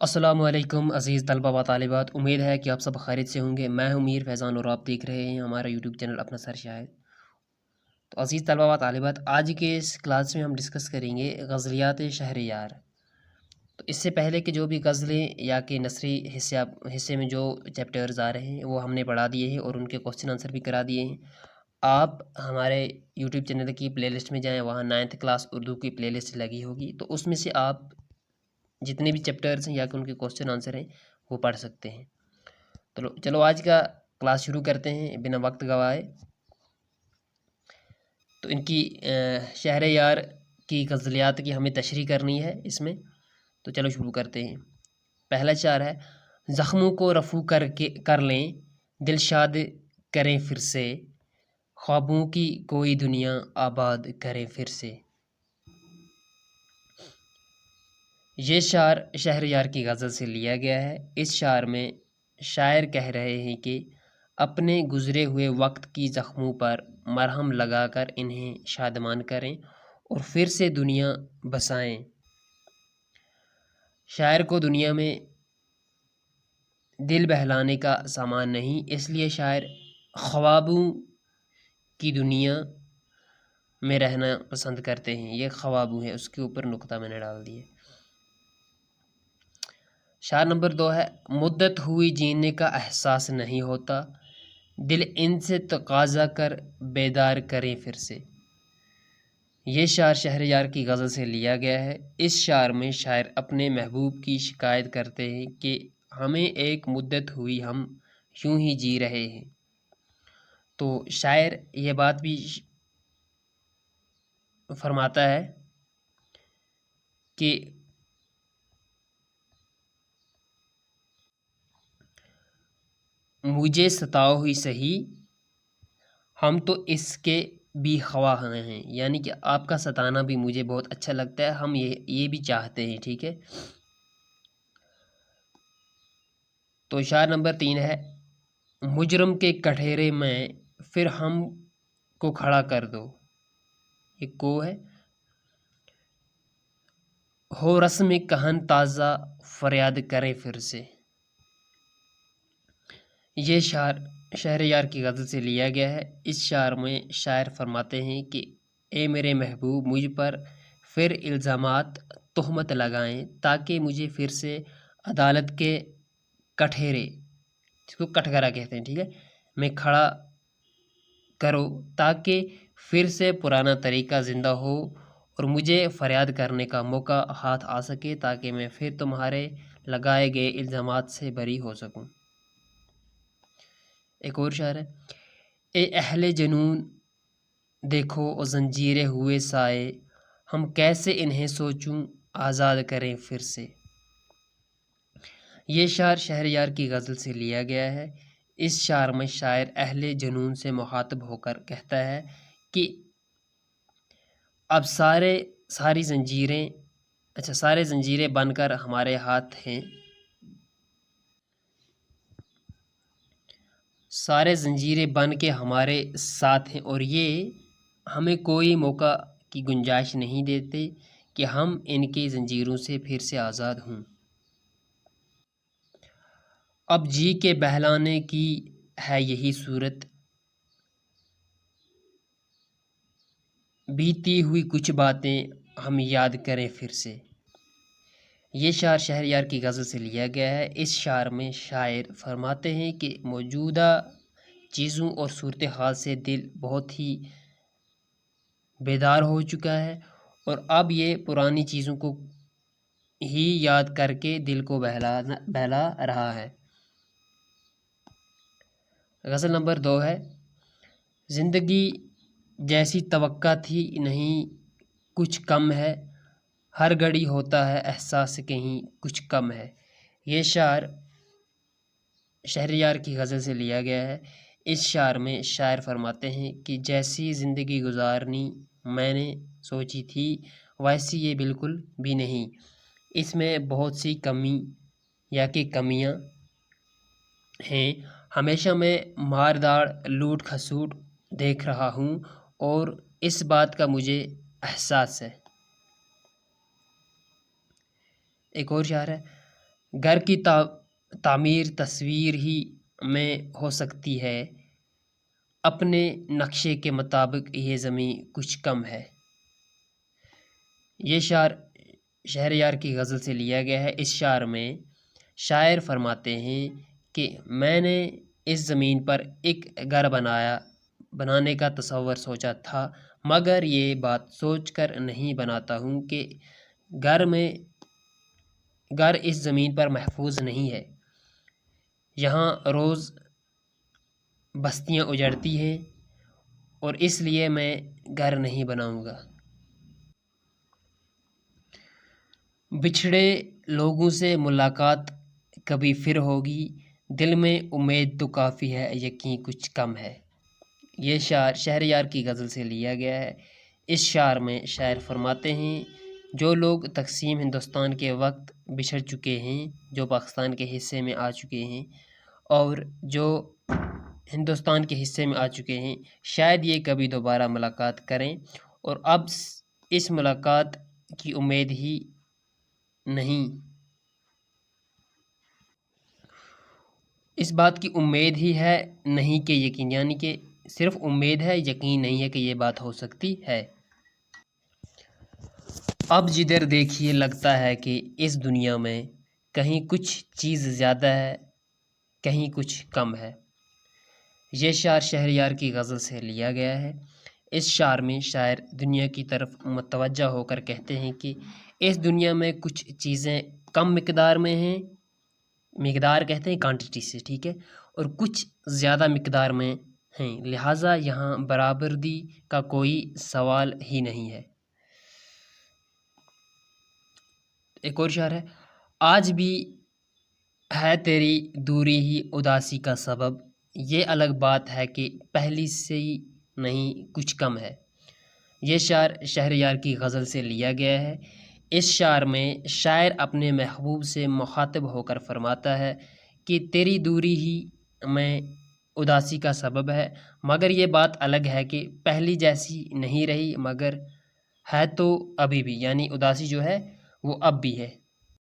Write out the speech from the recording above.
السلام علیکم عزیز طلبہ و طالبات، امید ہے کہ آپ سب خیریت سے ہوں گے۔ میں ہوں میر فیضان اور آپ دیکھ رہے ہیں ہمارا یوٹیوب چینل اپنا سر شاعر۔ تو عزیز طلبہ و طالبات، آج کے اس کلاس میں ہم ڈسکس کریں گے غزلیات شہریار۔ تو اس سے پہلے کہ جو بھی غزلیں یا کہ نثری حصے میں جو چیپٹرز آ رہے ہیں وہ ہم نے پڑھا دیے ہیں اور ان کے کوسچن آنسر بھی کرا دیے ہیں۔ آپ ہمارے یوٹیوب چینل کی پلے لسٹ میں جائیں، وہاں 9th کلاس اردو کی پلے لسٹ لگی ہوگی، تو اس میں سے آپ جتنے بھی چیپٹرز ہیں یا کہ ان کے کوسچن آنسر ہیں وہ پڑھ سکتے ہیں۔ تو چلو آج کا کلاس شروع کرتے ہیں بنا وقت گوائے۔ تو ان کی شہر یار کی غزلیات کی ہمیں تشریح کرنی ہے اس میں، تو چلو شروع کرتے ہیں۔ پہلا شعر ہے: زخموں کو رفو کر لیں، دل شاد کریں پھر سے، خوابوں کی کوئی دنیا آباد کریں پھر سے۔ یہ شعر شہریار کی غزل سے لیا گیا ہے۔ اس شعر میں شاعر کہہ رہے ہیں کہ اپنے گزرے ہوئے وقت کی زخموں پر مرہم لگا کر انہیں شادمان کریں اور پھر سے دنیا بسائیں۔ شاعر کو دنیا میں دل بہلانے کا سامان نہیں، اس لیے شاعر خوابوں کی دنیا میں رہنا پسند کرتے ہیں۔ یہ خوابوں ہے، اس کے اوپر نقطہ میں نے ڈال دیے۔ شعر نمبر 2 ہے: مدت ہوئی جینے کا احساس نہیں ہوتا، دل ان سے تقاضا کر بیدار کریں پھر سے۔ یہ شعر شہریار کی غزل سے لیا گیا ہے۔ اس شعر میں شاعر اپنے محبوب کی شکایت کرتے ہیں کہ ہمیں ایک مدت ہوئی ہم یوں ہی جی رہے ہیں۔ تو شاعر یہ بات بھی فرماتا ہے کہ مجھے ستاؤ ہی سہی، ہم تو اس کے بھی خواہاں ہیں، یعنی کہ آپ کا ستانا بھی مجھے بہت اچھا لگتا ہے، ہم یہ بھی چاہتے ہیں، ٹھیک ہے۔ تو شعر نمبر 3 ہے: مجرم کے کٹہرے میں پھر ہم کو کھڑا کر دو۔ یہ کو ہے۔ ہو رسم کہن تازہ فریاد کریں پھر سے۔ یہ شعر شہریار کی غزل سے لیا گیا ہے۔ اس شعر میں شاعر فرماتے ہیں کہ اے میرے محبوب، مجھ پر پھر الزامات تہمت لگائیں تاکہ مجھے پھر سے عدالت کے کٹہرے، جس کو کٹہرا کہتے ہیں، ٹھیک ہے، میں کھڑا کرو تاکہ پھر سے پرانا طریقہ زندہ ہو اور مجھے فریاد کرنے کا موقع ہاتھ آ سکے تاکہ میں پھر تمہارے لگائے گئے الزامات سے بری ہو سکوں۔ ایک اور شعر ہے: اے اہل جنون دیکھو او زنجیرے ہوئے سائے، ہم کیسے انہیں سوچوں آزاد کریں پھر سے۔ یہ شعر شہریار کی غزل سے لیا گیا ہے۔ اس شعر میں شاعر اہل جنون سے مخاطب ہو کر کہتا ہے کہ اب ساری زنجیریں بن کر ہمارے ہاتھ ہیں، سارے زنجیریں بن کے ہمارے ساتھ ہیں اور یہ ہمیں کوئی موقع کی گنجائش نہیں دیتے کہ ہم ان کی زنجیروں سے پھر سے آزاد ہوں۔ اب جی کے بہلانے کی ہے یہی صورت، بیتی ہوئی کچھ باتیں ہم یاد کریں پھر سے۔ یہ شعر شہریار کی غزل سے لیا گیا ہے۔ اس شعر میں شاعر فرماتے ہیں کہ موجودہ چیزوں اور صورتحال سے دل بہت ہی بیدار ہو چکا ہے اور اب یہ پرانی چیزوں کو ہی یاد کر کے دل کو بہلا رہا ہے۔ غزل نمبر 2 ہے: زندگی جیسی توقع تھی نہیں کچھ کم ہے، ہر گھڑی ہوتا ہے احساس کہیں کچھ کم ہے۔ یہ شعر شہریار کی غزل سے لیا گیا ہے۔ اس شعر میں شاعر فرماتے ہیں کہ جیسی زندگی گزارنی میں نے سوچی تھی ویسی یہ بالکل بھی نہیں، اس میں بہت سی کمی یا کہ کمیاں ہیں، ہمیشہ میں مارداڑ لوٹ کھسوٹ دیکھ رہا ہوں اور اس بات کا مجھے احساس ہے۔ ایک اور شعر ہے: گھر کی تعمیر تصویر ہی میں ہو سکتی ہے، اپنے نقشے کے مطابق یہ زمین کچھ کم ہے۔ یہ شعر شہریار کی غزل سے لیا گیا ہے۔ اس شعر میں شاعر فرماتے ہیں کہ میں نے اس زمین پر ایک گھر بنانے کا تصور سوچا تھا، مگر یہ بات سوچ کر نہیں بناتا ہوں کہ گھر اس زمین پر محفوظ نہیں ہے۔ یہاں روز بستیاں اجڑتی ہیں اور اس لیے میں گھر نہیں بناؤں گا۔ بچھڑے لوگوں سے ملاقات کبھی پھر ہوگی، دل میں امید تو کافی ہے، یقین کچھ کم ہے۔ یہ شعر شہریار کی غزل سے لیا گیا ہے۔ اس شعر میں شاعر فرماتے ہیں جو لوگ تقسیم ہندوستان کے وقت بچھڑ چکے ہیں، جو پاکستان کے حصے میں آ چکے ہیں اور جو ہندوستان کے حصے میں آ چکے ہیں، شاید یہ کبھی دوبارہ ملاقات کریں، اور اب اس ملاقات کی امید ہی نہیں، اس بات کی امید ہی ہے نہیں کہ یقین، یعنی کہ صرف امید ہے، یقین نہیں ہے کہ یہ بات ہو سکتی ہے۔ اب جدھر دیکھیے لگتا ہے کہ اس دنیا میں کہیں کچھ چیز زیادہ ہے، کہیں کچھ کم ہے۔ یہ شعر شہریار کی غزل سے لیا گیا ہے۔ اس شعر میں شاعر دنیا کی طرف متوجہ ہو کر کہتے ہیں کہ اس دنیا میں کچھ چیزیں کم مقدار میں ہیں، مقدار کہتے ہیں کوانٹٹی سے، ٹھیک ہے، اور کچھ زیادہ مقدار میں ہیں، لہٰذا یہاں برابری کا کوئی سوال ہی نہیں ہے۔ ایک اور شعر ہے، آج بھی ہے تیری دوری ہی اداسی کا سبب، یہ الگ بات ہے کہ پہلی سے ہی نہیں کچھ کم ہے۔ یہ شعر شہریار کی غزل سے لیا گیا ہے۔ اس شعر میں شاعر اپنے محبوب سے مخاطب ہو کر فرماتا ہے کہ تیری دوری ہی میں اداسی کا سبب ہے، مگر یہ بات الگ ہے کہ پہلی جیسی نہیں رہی، مگر ہے تو ابھی بھی، یعنی اداسی جو ہے وہ اب بھی ہے۔